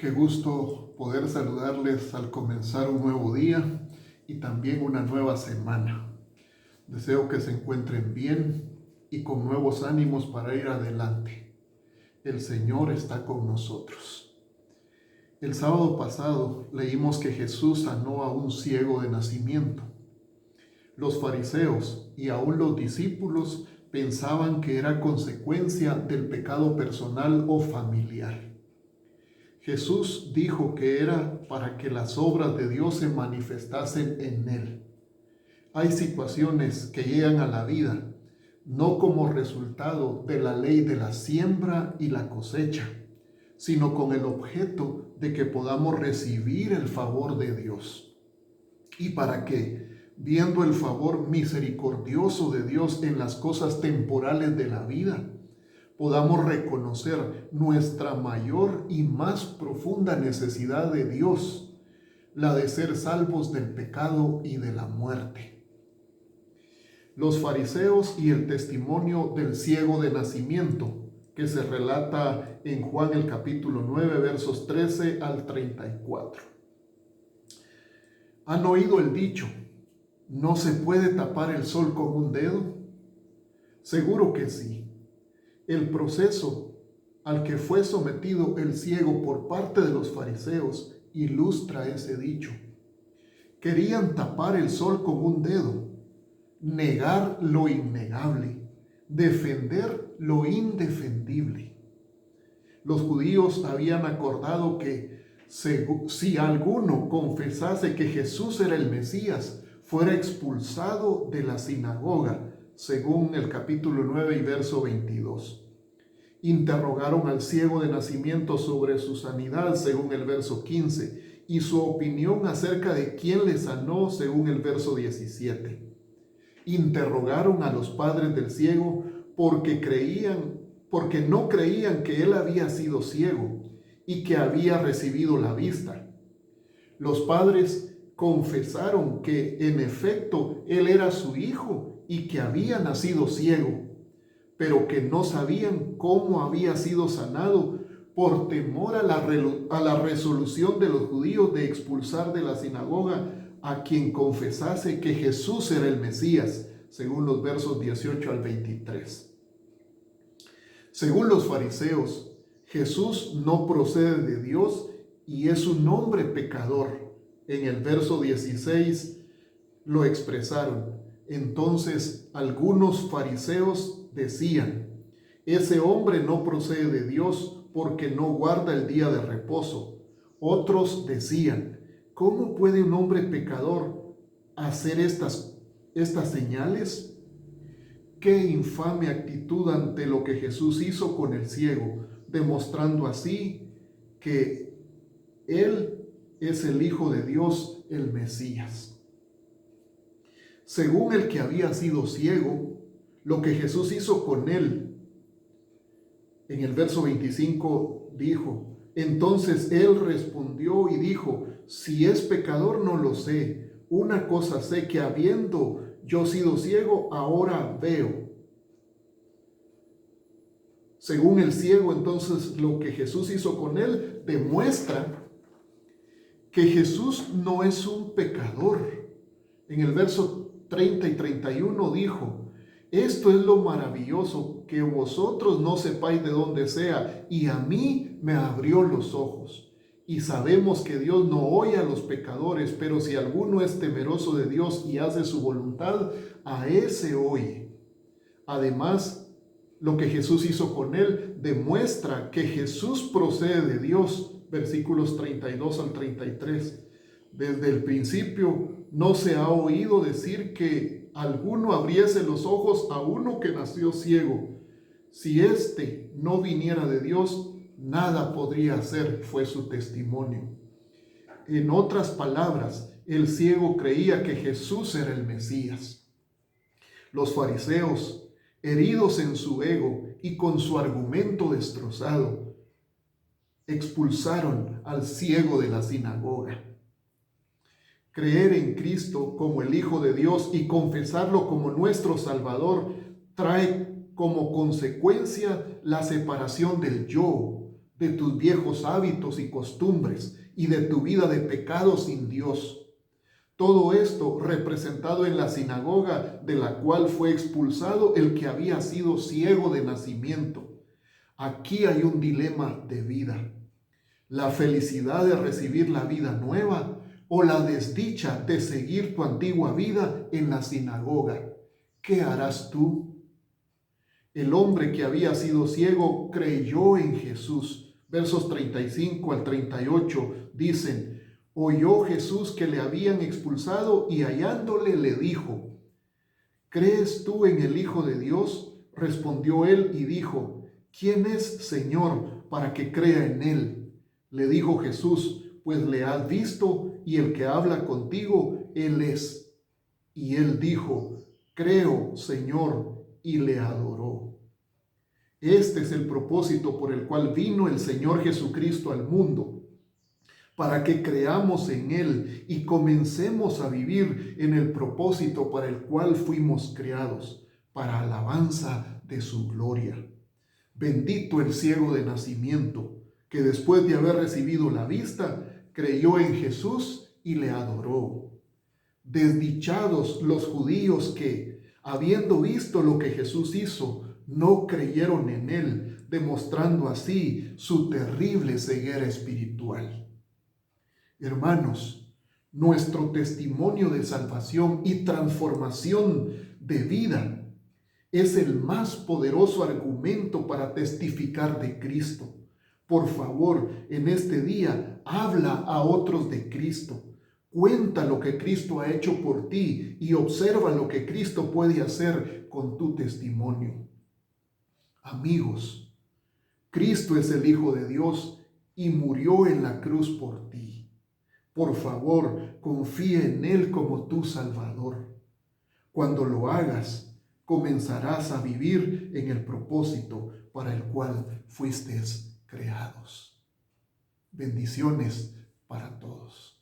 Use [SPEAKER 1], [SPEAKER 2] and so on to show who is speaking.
[SPEAKER 1] Qué gusto poder saludarles al comenzar un nuevo día y también una nueva semana. Deseo que se encuentren bien y con nuevos ánimos para ir adelante. El Señor está con nosotros. El sábado pasado leímos que Jesús sanó a un ciego de nacimiento. Los fariseos y aún los discípulos pensaban que era consecuencia del pecado personal o familiar. Jesús dijo que era para que las obras de Dios se manifestasen en él. Hay situaciones que llegan a la vida no como resultado de la ley de la siembra y la cosecha, sino con el objeto de que podamos recibir el favor de Dios. Y para que, viendo el favor misericordioso de Dios en las cosas temporales de la vida, podamos reconocer nuestra mayor y más profunda necesidad de Dios, la de ser salvos del pecado y de la muerte. Los fariseos y el testimonio del ciego de nacimiento, que se relata en Juan el capítulo 9, versos 13 al 34. ¿Han oído el dicho, no se puede tapar el sol con un dedo? Seguro que sí. El proceso al que fue sometido el ciego por parte de los fariseos ilustra ese dicho. Querían tapar el sol con un dedo, negar lo innegable, defender lo indefendible. Los judíos habían acordado que si alguno confesase que Jesús era el Mesías, fuera expulsado de la sinagoga, según el capítulo 9 y verso 22. Interrogaron al ciego de nacimiento sobre su sanidad, según el verso 15, y su opinión acerca de quién le sanó, según el verso 17. Interrogaron a los padres del ciego porque no creían que él había sido ciego y que había recibido la vista. Los padres confesaron que en efecto él era su hijo y que había nacido ciego, pero que no sabían cómo había sido sanado por temor a la resolución de los judíos de expulsar de la sinagoga a quien confesase que Jesús era el Mesías, según los versos 18 al 23. Según los fariseos, Jesús no procede de Dios y es un hombre pecador. En el verso 16 lo expresaron. Entonces algunos fariseos decían, ese hombre no procede de Dios porque no guarda el día de reposo. Otros decían, ¿cómo puede un hombre pecador hacer estas señales? Qué infame actitud ante lo que Jesús hizo con el ciego, demostrando así que Él es el Hijo de Dios, el Mesías. Según el que había sido ciego, lo que Jesús hizo con él, en el verso 25 dijo, entonces él respondió y dijo, si es pecador no lo sé, una cosa sé, que habiendo yo sido ciego, ahora veo. Según el ciego, entonces lo que Jesús hizo con él demuestra que Jesús no es un pecador. En el verso 30 y 31 dijo, esto es lo maravilloso, que vosotros no sepáis de dónde sea, y a mí me abrió los ojos. Y sabemos que Dios no oye a los pecadores, pero si alguno es temeroso de Dios y hace su voluntad, a ese oye. Además, lo que Jesús hizo con él demuestra que Jesús procede de Dios, versículos 32 al 33. Desde el principio no se ha oído decir que alguno abriese los ojos a uno que nació ciego. Si éste no viniera de Dios, nada podría hacer, fue su testimonio. En otras palabras, el ciego creía que Jesús era el Mesías. Los fariseos, heridos en su ego y con su argumento destrozado, expulsaron al ciego de la sinagoga. Creer en Cristo como el Hijo de Dios y confesarlo como nuestro Salvador trae como consecuencia la separación del yo, de tus viejos hábitos y costumbres y de tu vida de pecado sin Dios. Todo esto representado en la sinagoga de la cual fue expulsado el que había sido ciego de nacimiento. Aquí hay un dilema de vida: la felicidad de recibir la vida nueva o la desdicha de seguir tu antigua vida en la sinagoga. ¿Qué harás tú? El hombre que había sido ciego creyó en Jesús. Versos 35 al 38 dicen: oyó Jesús que le habían expulsado y hallándole le dijo: ¿crees tú en el Hijo de Dios? Respondió él y dijo: ¿quién es, Señor, para que crea en él? Le dijo Jesús: pues le has visto y el que habla contigo, él es. Y él dijo: creo, Señor, y le adoró. Este es el propósito por el cual vino el Señor Jesucristo al mundo, para que creamos en Él y comencemos a vivir en el propósito para el cual fuimos creados, para alabanza de su gloria. Bendito el ciego de nacimiento, que después de haber recibido la vista, creyó en Jesús y le adoró. Desdichados los judíos que, habiendo visto lo que Jesús hizo, no creyeron en Él, demostrando así su terrible ceguera espiritual. Hermanos, nuestro testimonio de salvación y transformación de vida es el más poderoso argumento para testificar de Cristo. Por favor, en este día, habla a otros de Cristo. Cuenta lo que Cristo ha hecho por ti y observa lo que Cristo puede hacer con tu testimonio. Amigos, Cristo es el Hijo de Dios y murió en la cruz por ti. Por favor, confía en Él como tu Salvador. Cuando lo hagas, comenzarás a vivir en el propósito para el cual fuiste creados. Bendiciones para todos.